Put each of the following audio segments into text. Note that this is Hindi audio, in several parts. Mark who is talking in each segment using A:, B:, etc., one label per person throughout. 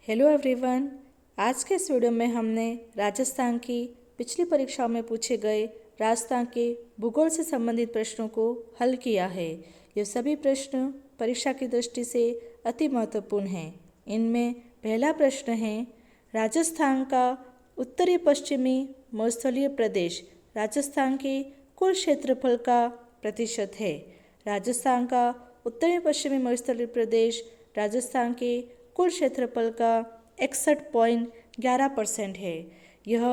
A: Hello everyone. आज के इस वीडियो में हमने राजस्थान की पिछली परीक्षाओं में पूछे गए राजस्थान के भूगोल से संबंधित प्रश्नों को हल किया है। ये सभी प्रश्न परीक्षा की दृष्टि से अति महत्वपूर्ण हैं। इनमें पहला प्रश्न है, राजस्थान का उत्तरी पश्चिमी मरुस्थलीय प्रदेश राजस्थान के कुल क्षेत्रफल का प्रतिशत है। राजस्थान का उत्तरी पश्चिमी मरुस्थलीय प्रदेश राजस्थान के कुल क्षेत्रफल का 61.11% है। यह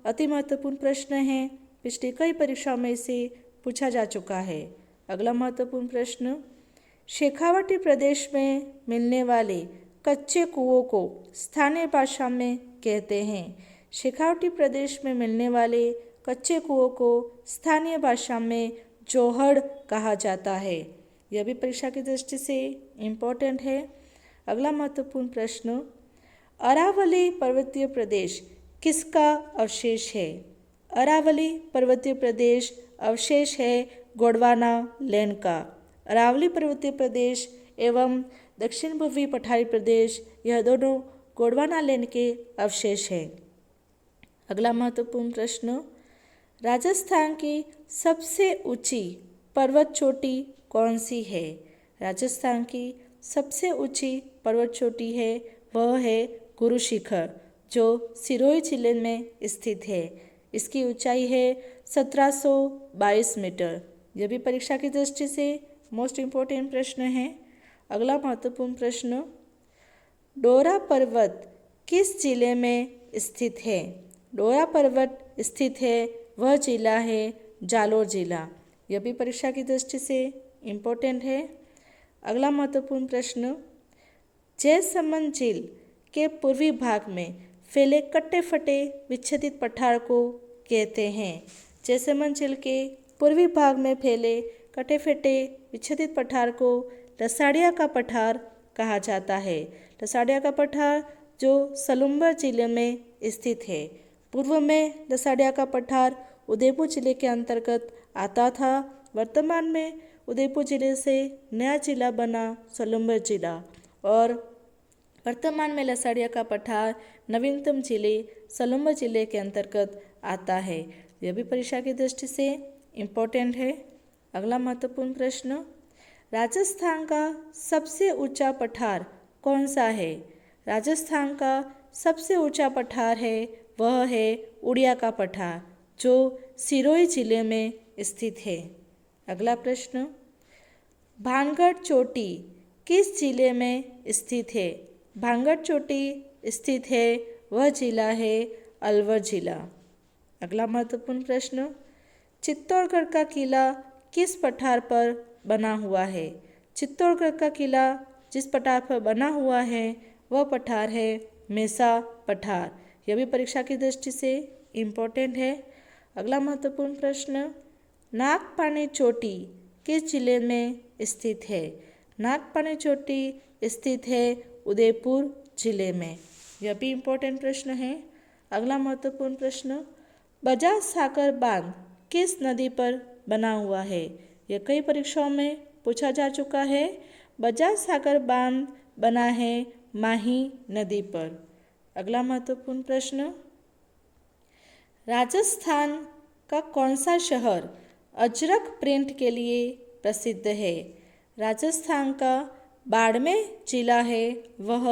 A: अति महत्वपूर्ण प्रश्न है। पिछली कई परीक्षाओं में इसे पूछा जा चुका है। अगला महत्वपूर्ण प्रश्न, शेखावटी प्रदेश में मिलने वाले कच्चे कुओं को स्थानीय भाषा में कहते हैं। शेखावटी प्रदेश में मिलने वाले कच्चे कुओं को स्थानीय भाषा में जोहड़ कहा जाता है। यह भी परीक्षा की दृष्टि से इम्पोर्टेंट है। अगला महत्वपूर्ण प्रश्न, अरावली पर्वतीय प्रदेश किसका अवशेष है? अरावली पर्वतीय प्रदेश अवशेष है गोंडवाना लैंड का। अरावली पर्वतीय प्रदेश एवं दक्षिण पूर्वी पठारी प्रदेश, यह दोनों गोंडवाना लैंड के अवशेष हैं। अगला महत्वपूर्ण प्रश्न, राजस्थान की सबसे ऊंची पर्वत चोटी कौन सी है? राजस्थान की सबसे ऊंची पर्वत चोटी है वह है गुरु शिखर, जो सिरोही जिले में स्थित है। इसकी ऊंचाई है 1722 मीटर। यह भी परीक्षा की दृष्टि से मोस्ट इम्पोर्टेंट प्रश्न है। अगला महत्वपूर्ण प्रश्न, डोरा पर्वत किस जिले में स्थित है? डोरा पर्वत स्थित है वह जिला है जालोर जिला। यह भी परीक्षा की दृष्टि से इम्पोर्टेंट है। अगला महत्वपूर्ण प्रश्न, जयसमंद झील के पूर्वी भाग में फैले कटे फटे विच्छेदित पठार को कहते हैं। जयसमंद झील के पूर्वी भाग में फैले कटे फटे विच्छेदित पठार को लसाड़िया का पठार कहा जाता है। लसाड़िया का पठार जो सलुम्बर जिले में स्थित है। पूर्व में लसाड़िया का पठार उदयपुर जिले के अंतर्गत आता था। वर्तमान में उदयपुर जिले से नया जिला बना सलुम्बर जिला, और वर्तमान में लसाड़िया का पठार नवीनतम जिले सलुम्बर जिले के अंतर्गत आता है। यह भी परीक्षा की दृष्टि से इम्पोर्टेंट है। अगला महत्वपूर्ण प्रश्न, राजस्थान का सबसे ऊंचा पठार कौन सा है? राजस्थान का सबसे ऊंचा पठार है वह है उड़िया का पठार, जो सिरोही जिले में स्थित है। अगला प्रश्न, भानगढ़ चोटी किस जिले में स्थित है? भानगढ़ चोटी स्थित है वह जिला है अलवर जिला। अगला महत्वपूर्ण प्रश्न, चित्तौड़गढ़ का किला किस पठार पर बना हुआ है? चित्तौड़गढ़ का किला जिस पठार पर बना हुआ है वह पठार है मेसा पठार। यह भी परीक्षा की दृष्टि से इम्पोर्टेंट है। अगला महत्वपूर्ण प्रश्न, नागपानी चोटी किस जिले में स्थित है? नागपानी चोटी स्थित है उदयपुर जिले में। यह भी इम्पोर्टेंट प्रश्न है। अगला महत्वपूर्ण प्रश्न, बजाज सागर बांध किस नदी पर बना हुआ है? यह कई परीक्षाओं में पूछा जा चुका है। बजाज सागर बांध बना है माही नदी पर। अगला महत्वपूर्ण प्रश्न, राजस्थान का कौन सा शहर अजरक प्रिंट के लिए प्रसिद्ध है? राजस्थान का बाड़मेर जिला है वह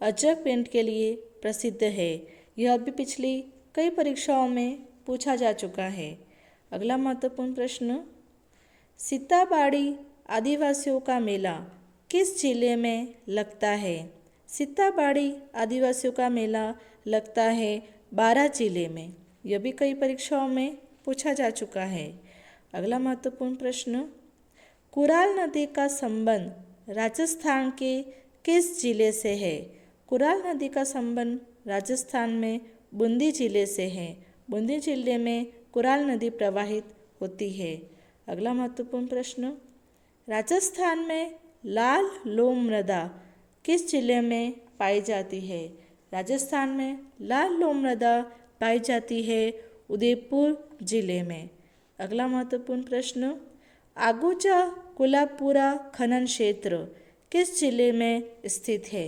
A: अजरक प्रिंट के लिए प्रसिद्ध है। यह भी पिछली कई परीक्षाओं में पूछा जा चुका है। अगला महत्वपूर्ण प्रश्न, सीताबाड़ी आदिवासियों का मेला किस जिले में लगता है? सीताबाड़ी आदिवासियों का मेला लगता है बारां जिले में। यह भी कई परीक्षाओं में पूछा जा चुका है। अगला महत्वपूर्ण प्रश्न, कुराल नदी का संबंध राजस्थान के किस जिले से है? कुराल नदी का संबंध राजस्थान में बूंदी जिले से है। बूंदी जिले में कुराल नदी प्रवाहित होती है। अगला महत्वपूर्ण प्रश्न, राजस्थान में लाल लोम मृदा किस जिले में पाई जाती है? राजस्थान में लाल लोम मृदा पाई जाती है उदयपुर जिले में। अगला महत्वपूर्ण प्रश्न, आगुचा कुलापुरा खनन क्षेत्र किस जिले में स्थित है?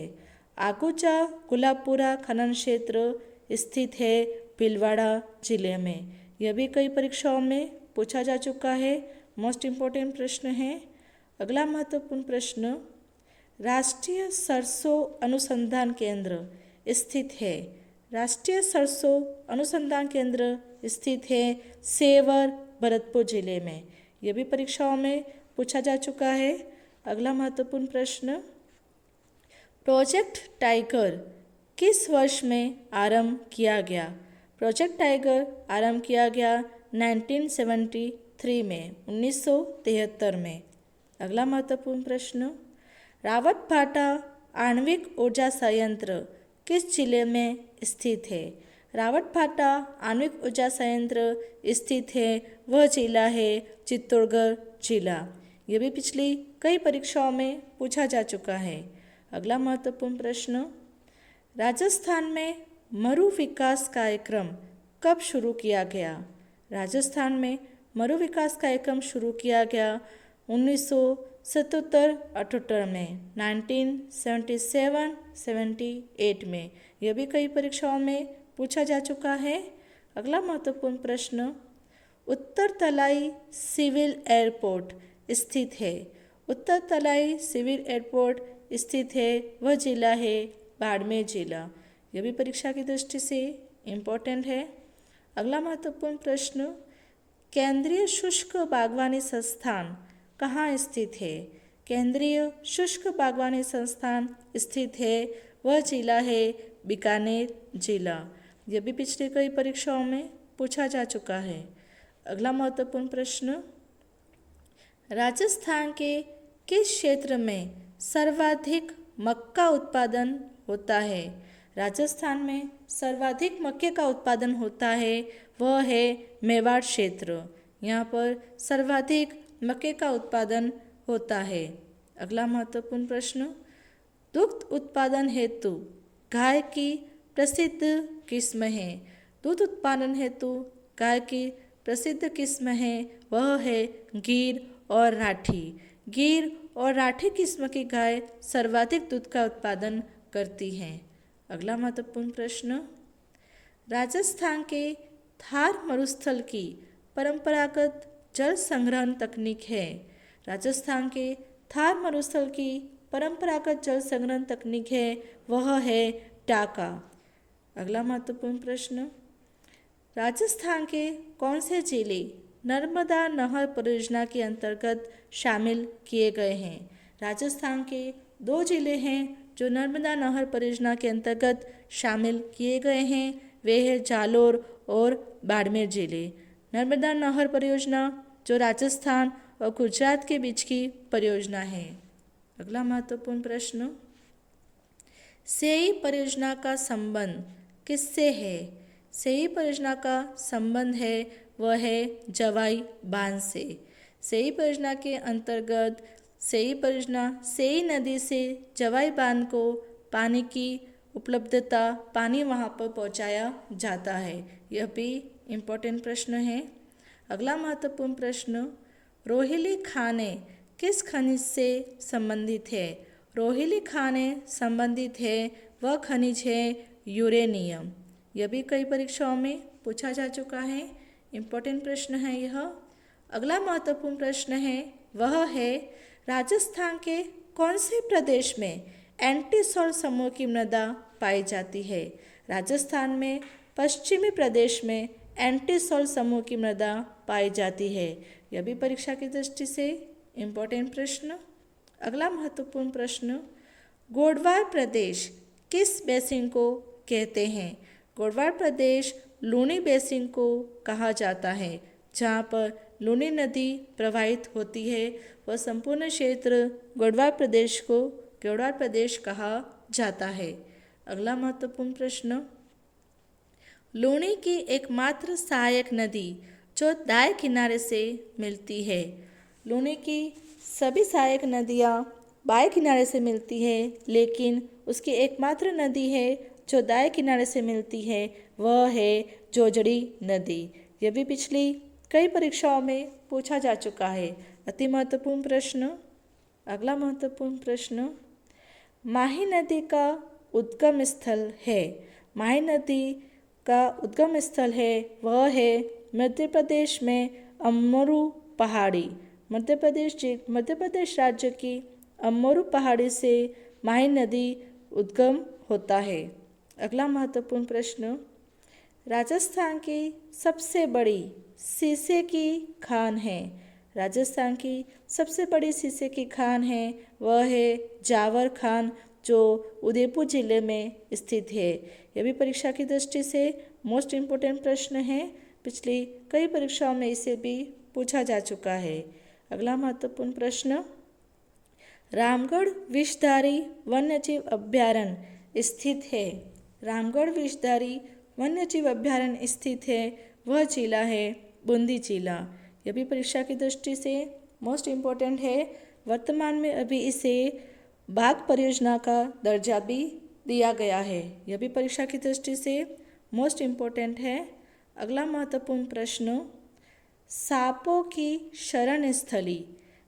A: आगूचा गुलाबपुरा खनन क्षेत्र स्थित है भीलवाड़ा जिले में। यह भी कई परीक्षाओं में पूछा जा चुका है, मोस्ट इम्पोर्टेंट प्रश्न है। अगला महत्वपूर्ण प्रश्न, राष्ट्रीय सरसों अनुसंधान केंद्र स्थित है। राष्ट्रीय सरसों अनुसंधान केंद्र स्थित है सेवर भरतपुर जिले में। यह भी परीक्षाओं में पूछा जा चुका है। अगला महत्वपूर्ण प्रश्न, प्रोजेक्ट टाइगर किस वर्ष में आरंभ किया गया? प्रोजेक्ट टाइगर आरंभ किया गया 1973 में, 1973 में। अगला महत्वपूर्ण प्रश्न, रावतभाटा आणविक ऊर्जा संयंत्र किस जिले में स्थित है? रावतभाटा आणविक ऊर्जा संयंत्र स्थित है, वह जिला है चित्तौड़गढ़ जिला। यह भी पिछली कई परीक्षाओं में पूछा जा चुका है। अगला महत्वपूर्ण प्रश्न, राजस्थान में मरु विकास कार्यक्रम कब शुरू किया गया? राजस्थान में मरु विकास कार्यक्रम शुरू किया गया 1977-78 में, 1977-78 में। यह भी कई परीक्षाओं में पूछा जा चुका है। अगला महत्वपूर्ण प्रश्न, उत्तर तलाई सिविल एयरपोर्ट स्थित है। उत्तर तलाई सिविल एयरपोर्ट स्थित है, वह जिला है बाड़मेर जिला। यह भी परीक्षा की दृष्टि से इम्पोर्टेंट है। अगला महत्वपूर्ण प्रश्न, केंद्रीय शुष्क बागवानी संस्थान कहाँ स्थित है? केंद्रीय शुष्क बागवानी संस्थान स्थित है, वह जिला है बीकानेर जिला। यह भी पिछली कई परीक्षाओं में पूछा जा चुका है। अगला महत्वपूर्ण प्रश्न, राजस्थान के किस क्षेत्र में सर्वाधिक मक्का उत्पादन होता है? राजस्थान में सर्वाधिक मक्के का उत्पादन होता है, वह है मेवाड़ क्षेत्र। यहाँ पर सर्वाधिक मक्के का उत्पादन होता है। अगला महत्वपूर्ण प्रश्न, दुग्ध उत्पादन हेतु गाय की प्रसिद्ध किस्म है? दूध उत्पादन हेतु गाय की प्रसिद्ध किस्म है, वह है गीर और राठी। गीर और राठी किस्म की गाय सर्वाधिक दूध का उत्पादन करती हैं। अगला महत्वपूर्ण प्रश्न, राजस्थान के थार मरुस्थल की परंपरागत जल संग्रहण तकनीक है। राजस्थान के थार मरुस्थल की परंपरागत जल संग्रहण तकनीक है, वह है टाका। अगला महत्वपूर्ण प्रश्न, राजस्थान के कौन से जिले नर्मदा नहर परियोजना के अंतर्गत शामिल किए गए हैं? राजस्थान के 2 जिले हैं जो नर्मदा नहर परियोजना के अंतर्गत शामिल किए गए हैं, वे हैं जालोर और बाड़मेर जिले। नर्मदा नहर परियोजना जो राजस्थान और गुजरात के बीच की परियोजना है। अगला महत्वपूर्ण प्रश्न, सेई परियोजना का संबंध किससे है? सेई परियोजना का संबंध है, वह है जवाई बांध से। सेई परियोजना के अंतर्गत सेई परियोजना सेई नदी से जवाई बांध को पानी की उपलब्धता, पानी वहाँ पर पहुँचाया जाता है। यह भी इम्पोर्टेंट प्रश्न है। अगला महत्वपूर्ण प्रश्न, रोहिली खाने किस खनिज से संबंधित है? रोहिली खाने संबंधित है, वह खनिज है यूरेनियम। यह भी कई परीक्षाओं में पूछा जा चुका है, इम्पोर्टेंट प्रश्न है यह। अगला महत्वपूर्ण प्रश्न है, वह है राजस्थान के कौन से प्रदेश में एंटीसॉल्ट समूह की मृदा पाई जाती है? राजस्थान में पश्चिमी प्रदेश में एंटीसॉल्ट समूह की मृदा पाई जाती है। यह भी परीक्षा की दृष्टि से इम्पोर्टेंट प्रश्न। अगला महत्वपूर्ण प्रश्न, गोडवार प्रदेश किस बेसिन को कहते हैं? गोडवार प्रदेश लूनी बेसिन को कहा जाता है। जहाँ पर लूनी नदी प्रवाहित होती है, वह संपूर्ण क्षेत्र गोडवार प्रदेश को गोडवार प्रदेश कहा जाता है। अगला महत्वपूर्ण प्रश्न, लूनी की एकमात्र सहायक नदी जो दाएं किनारे से मिलती है। लूनी की सभी सहायक नदियाँ बाएं किनारे से मिलती है, लेकिन उसकी एकमात्र नदी है जो दाएं किनारे से मिलती है, वह है जोजड़ी नदी। यह भी पिछली कई परीक्षाओं में पूछा जा चुका है, अति महत्वपूर्ण प्रश्न। अगला महत्वपूर्ण प्रश्न, माही नदी का उद्गम स्थल है? माही नदी का उद्गम स्थल है वह है मध्य प्रदेश में अम्मोरू पहाड़ी। मध्य प्रदेश राज्य की अम्मोरू पहाड़ी से माही नदी उद्गम होता है। अगला महत्वपूर्ण प्रश्न, राजस्थान की सबसे बड़ी शीशे की खान है। राजस्थान की सबसे बड़ी शीशे की खान है वह है जावर खान, जो उदयपुर जिले में स्थित है। यह भी परीक्षा की दृष्टि से मोस्ट इम्पोर्टेंट प्रश्न है। पिछली कई परीक्षाओं में इसे भी पूछा जा चुका है। अगला महत्वपूर्ण प्रश्न, रामगढ़ विषधारी वन्यजीव अभ्यारण्य स्थित है। रामगढ़ विषधारी वन्यजीव अभ्यारण्य स्थित है वह जिला है बूंदी जिला। यह भी परीक्षा की दृष्टि से मोस्ट इम्पोर्टेंट है। वर्तमान में अभी इसे बाघ परियोजना का दर्जा भी दिया गया है। यह भी परीक्षा की दृष्टि से मोस्ट इम्पोर्टेंट है। अगला महत्वपूर्ण प्रश्न, सांपों की शरण स्थली।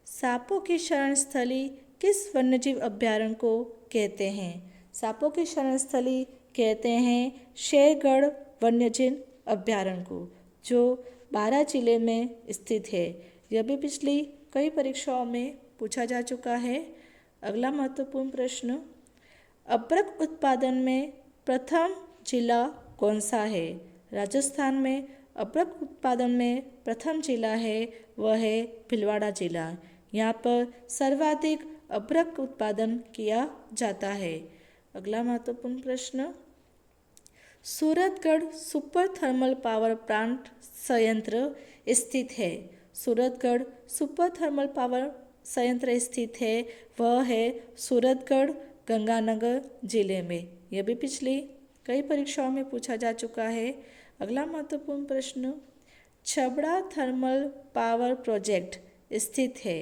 A: सांपों की शरण स्थली किस वन्यजीव अभ्यारण्य को कहते हैं? सांपों की शरण स्थली कहते हैं शेरगढ़ वन्यजीव अभ्यारण्य को, जो बारां जिले में स्थित है। यह भी पिछली कई परीक्षाओं में पूछा जा चुका है। अगला महत्वपूर्ण प्रश्न, अभ्रक उत्पादन में प्रथम जिला कौन सा है? राजस्थान में अभ्रक उत्पादन में प्रथम जिला है वह है भीलवाड़ा जिला। यहाँ पर सर्वाधिक अभ्रक उत्पादन किया जाता है। अगला महत्वपूर्ण प्रश्न, Suratgarh super thermal power plant संयंत्र स्थित है। सूरतगढ़ सुपर थर्मल पावर संयंत्र स्थित है वह है सूरतगढ़ गंगानगर जिले में। यह भी पिछली कई परीक्षाओं में पूछा जा चुका है। अगला महत्वपूर्ण प्रश्न, छबड़ा थर्मल पावर प्रोजेक्ट स्थित है।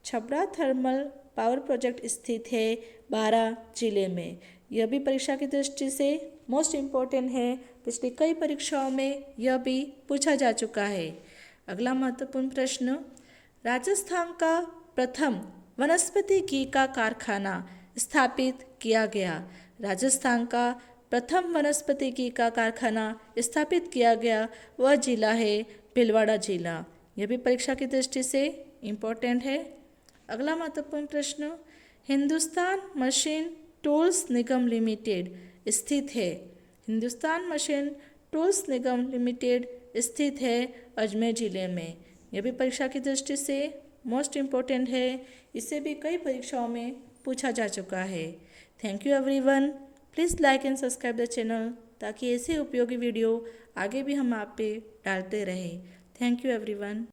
A: छबड़ा थर्मल पावर प्रोजेक्ट स्थित है बारां जिले में। यह भी परीक्षा की दृष्टि से मोस्ट इम्पोर्टेंट है। पिछली कई परीक्षाओं में यह भी पूछा जा चुका है। अगला महत्वपूर्ण प्रश्न, राजस्थान का प्रथम वनस्पति घी का कारखाना स्थापित किया गया। राजस्थान का प्रथम वनस्पति घी का कारखाना स्थापित किया गया वह जिला है भीलवाड़ा जिला। यह भी परीक्षा की दृष्टि से इम्पोर्टेंट है। अगला महत्वपूर्ण प्रश्न, हिंदुस्तान मशीन टूल्स निगम लिमिटेड स्थित है। हिंदुस्तान मशीन टूल्स निगम लिमिटेड स्थित है अजमेर जिले में। यह भी परीक्षा की दृष्टि से मोस्ट इम्पोर्टेंट है। इसे भी कई परीक्षाओं में पूछा जा चुका है। Thank you everyone. Please like and subscribe the channel ताकि ऐसे उपयोगी वीडियो आगे भी हम आप पे डालते रहें। Thank you everyone.